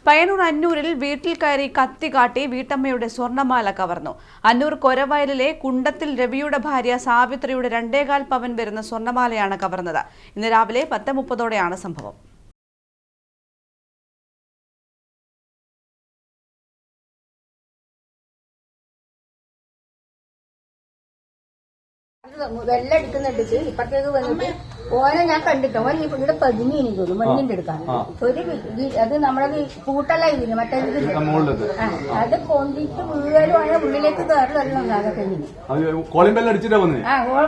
പയ്യന്നൂർ അന്നൂരിൽ വീട്ടിൽ കയറി കത്തി കാട്ടി വീട്ടമ്മയുടെ സ്വർണ്ണമാല കവർന്നു. അന്നൂർ കൊരവയലിലെ കുണ്ടത്തിൽ രവിയുടെ ഭാര്യ സാവിത്രിയുടെ 2.25 പവൻ വരുന്ന സ്വർണ്ണമാലയാണ് കവർന്നത്. ഇന്ന് രാവിലെ 10:30ഓടെയാണ് സംഭവം. വെള്ളടിക്കുന്നുണ്ട് ഇപ്പത്തേക്ക് വന്നിട്ട് ഓനെ ഞാൻ കണ്ടിട്ടോ ഓൻ ഇവിടെ പതിനീനും തോന്നും മണ്ണിന്റെ എടുക്കാൻ ഒരു അത് നമ്മളത് കൂട്ടല്ല ഇതിന് മറ്റേ അത് പൊന്തിട്ട് വീഴലുമാണ് ഉള്ളിലേക്ക് കയറി വരണം അതൊക്കെ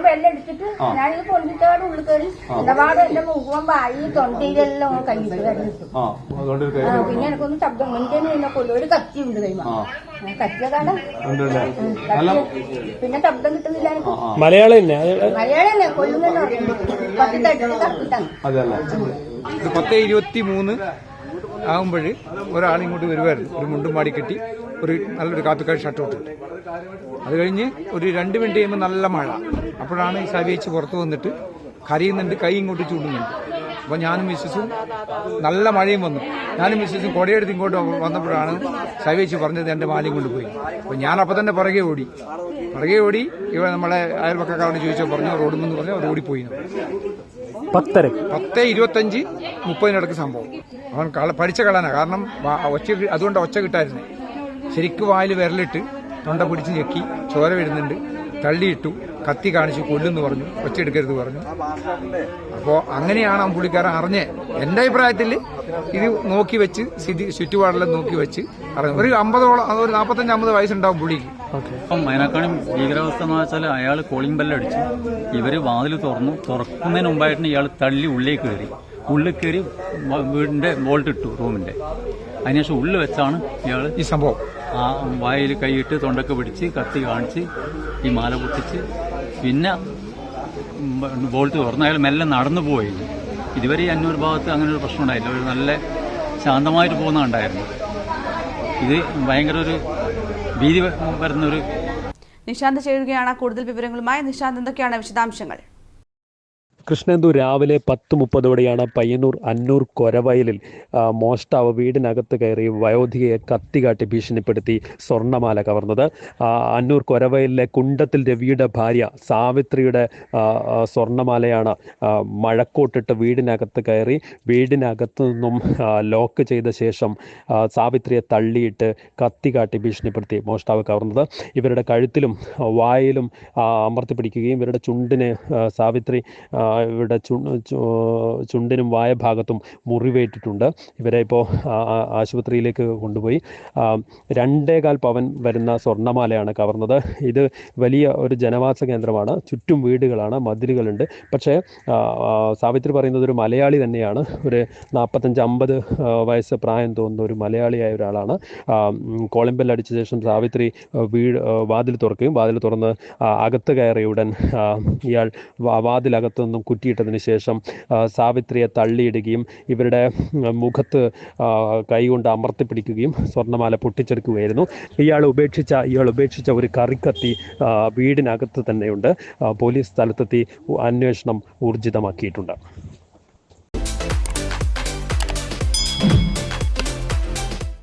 വെള്ളടിച്ചിട്ട് ഞാനിത് പൊന്തിട്ടോടെ ഉള്ളിൽ കയറി ഇടപാട് എന്റെ മുഖം വായി തൊണ്ടയിലെല്ലാം കയ്യിട്ട് കണ്ടിട്ടു. പിന്നെ എനിക്കൊന്ന് ശബ്ദം മുൻകേന്ന് എന്നെ കൊല്ലു ഒരു കത്തി ഉണ്ട് കൈമ കത്തിയതാണ്. പിന്നെ ശബ്ദം കിട്ടുന്നില്ല എനിക്ക്. മലയാളം തന്നെ കൊല്ലുന്നല്ലോ 10:23 ആകുമ്പോൾ ഒരാളിങ്ങോട്ട് വരുമായിരുന്നു. ഒരു മുണ്ടും മാടി കെട്ടി ഒരു നല്ലൊരു കാപ്പിക്കാട് ഷർട്ട് ഇട്ടിട്ട്. അത് കഴിഞ്ഞ് ഒരു 2 മിനിറ്റ് കഴിയുമ്പോൾ നല്ല മഴ. അപ്പോഴാണ് ഈ സവിയേച്ചി പുറത്ത് വന്നിട്ട് കരയുന്നുണ്ട്, കൈ ഇങ്ങോട്ട് ചൂടുന്നുണ്ട്. അപ്പോൾ ഞാനും മിസ്സസും നല്ല മഴയും വന്നു. ഞാനും മിസ്സസും കൊടയെടുത്ത് ഇങ്ങോട്ട് വന്നപ്പോഴാണ് സവിയേച്ചി പറഞ്ഞത് എൻ്റെ മാലയും കൊണ്ടുപോയി. അപ്പോൾ ഞാൻ അപ്പം തന്നെ പുറകെ ഓടി. ഇവിടെ നമ്മളെ അയൽപക്കക്കാരോട് ചോദിച്ചാൽ പറഞ്ഞു റോഡുമെന്ന് പറഞ്ഞു. അവർ ഓടിപ്പോയി. 10:25-30 സംഭവം. അവൻ പഠിച്ച കളനാണ്. കാരണം അതുകൊണ്ട് ഒച്ച കിട്ടായിരുന്നു. ശരിക്കും വായിൽ വിരലിട്ട് തൊണ്ട പിടിച്ച് ഞെക്കി ചോര വരുന്നുണ്ട്. തള്ളിയിട്ടു, കത്തി കാണിച്ചു, കൊല്ലുന്നു പറഞ്ഞു, ഒച്ചെടുക്കരുത് പറഞ്ഞു. അപ്പോൾ അങ്ങനെയാണ് ആ പുള്ളിക്കാരൻ അറിഞ്ഞത്. എൻ്റെ അഭിപ്രായത്തിൽ ഇത് നോക്കി വെച്ച് ചുറ്റുപാടെല്ലാം നോക്കി വെച്ച് ഒരു 45-50 വയസ്സുണ്ടാവും പുള്ളിക്ക്. അപ്പം അതിനേക്കാളും ഭീകരാവസ്ഥ എന്ന് വെച്ചാൽ അയാൾ കോളിംഗ് ബെല്ലടിച്ചു. ഇവർ വാതിൽ തുറക്കുന്നതിന് മുമ്പായിട്ട് ഇയാൾ തള്ളി ഉള്ളിൽ കയറി വീടിന്റെ ബോൾട്ട് ഇട്ടു റൂമിന്റെ. അതിനുശേഷം ഉള്ളിൽ വെച്ചാണ് ഇയാൾ ഈ സംഭവം ആ വായിൽ കൈയിട്ട് തൊണ്ടൊക്കെ പിടിച്ച് കത്തി കാണിച്ച് ഈ മാല പൊട്ടിച്ച് പിന്നെ ബോൾട്ട് തുറന്ന് അയാൾ മെല്ലെ നടന്നു പോയി. ഇതുവരെ ഈ അന്നൂർ ഭാഗത്ത് അങ്ങനെ ഒരു പ്രശ്നം ഉണ്ടായില്ല. ഒരു നല്ല ശാന്തമായിട്ട് പോകുന്നുണ്ടായിരുന്നു. ഇത് ഭയങ്കര ഒരു ഭീതി വരുന്നൊരു. നിശാന്ത് ചെയ്യുകയാണ് കൂടുതൽ വിവരങ്ങളുമായി. നിശാന്ത്, എന്തൊക്കെയാണ് വിശദാംശങ്ങൾ? കൃഷ്ണേന്ദു, രാവിലെ 10:30ഓടെയാണ് പയ്യന്നൂർ അന്നൂർ കൊരവയലിൽ മോഷ്ടാവ് വീടിനകത്ത് കയറി വയോധികയെ കത്തികാട്ടി ഭീഷണിപ്പെടുത്തി സ്വർണ്ണമാല കവർന്നത്. അന്നൂർ കൊരവയലിലെ കുണ്ടത്തിൽ രവിയുടെ ഭാര്യ സാവിത്രിയുടെ സ്വർണ്ണമാലയാണ് മഴക്കോട്ടിട്ട് വീടിനകത്ത് കയറി വീടിനകത്തു നിന്നും ലോക്ക് ചെയ്ത ശേഷം സാവിത്രിയെ തള്ളിയിട്ട് കത്തികാട്ടി ഭീഷണിപ്പെടുത്തി മോഷ്ടാവ് കവർന്നത്. ഇവരുടെ കഴുത്തിലും വായിലും അമർത്തി പിടിക്കുകയും ഇവരുടെ ചുണ്ടിന് സാവിത്രി ഇവരുടെ ചുണ്ടിനും വായഭാഗത്തും മുറിവേറ്റിട്ടുണ്ട്. ഇവരെ ഇപ്പോൾ ആശുപത്രിയിലേക്ക് കൊണ്ടുപോയി. 2.25 പവൻ വരുന്ന സ്വർണ്ണമാലയാണ് കവർന്നത്. ഇത് വലിയ ഒരു ജനവാസ കേന്ദ്രമാണ്. ചുറ്റും വീടുകളാണ്, മതിലുകളുണ്ട്. പക്ഷേ സാവിത്രി പറയുന്നത് ഒരു മലയാളി തന്നെയാണ്. ഒരു 45-50 വയസ്സ് പ്രായം തോന്നുന്ന ഒരു മലയാളിയായ ഒരാളാണ്. കോളിംഗ് ബെൽ അടിച്ച ശേഷം സാവിത്രി വാതിൽ തുറക്കുകയും വാതിൽ തുറന്ന് അകത്ത് കയറിയുടൻ ഇയാൾ വാതിലകത്തു നിന്നും കുറ്റിയിട്ടതിന് ശേഷം സാവിത്രിയെ തള്ളിയിടുകയും ഇവരുടെ മുഖത്ത് കൈകൊണ്ട് അമർത്തിപ്പിടിക്കുകയും സ്വർണ്ണമാല പൊട്ടിച്ചെടുക്കുകയായിരുന്നു. ഇയാൾ ഉപേക്ഷിച്ച ഒരു കറിക്കത്തി വീടിനകത്ത് തന്നെയുണ്ട്. പോലീസ് സ്ഥലത്തെത്തി അന്വേഷണം ഊർജിതമാക്കിയിട്ടുണ്ട്.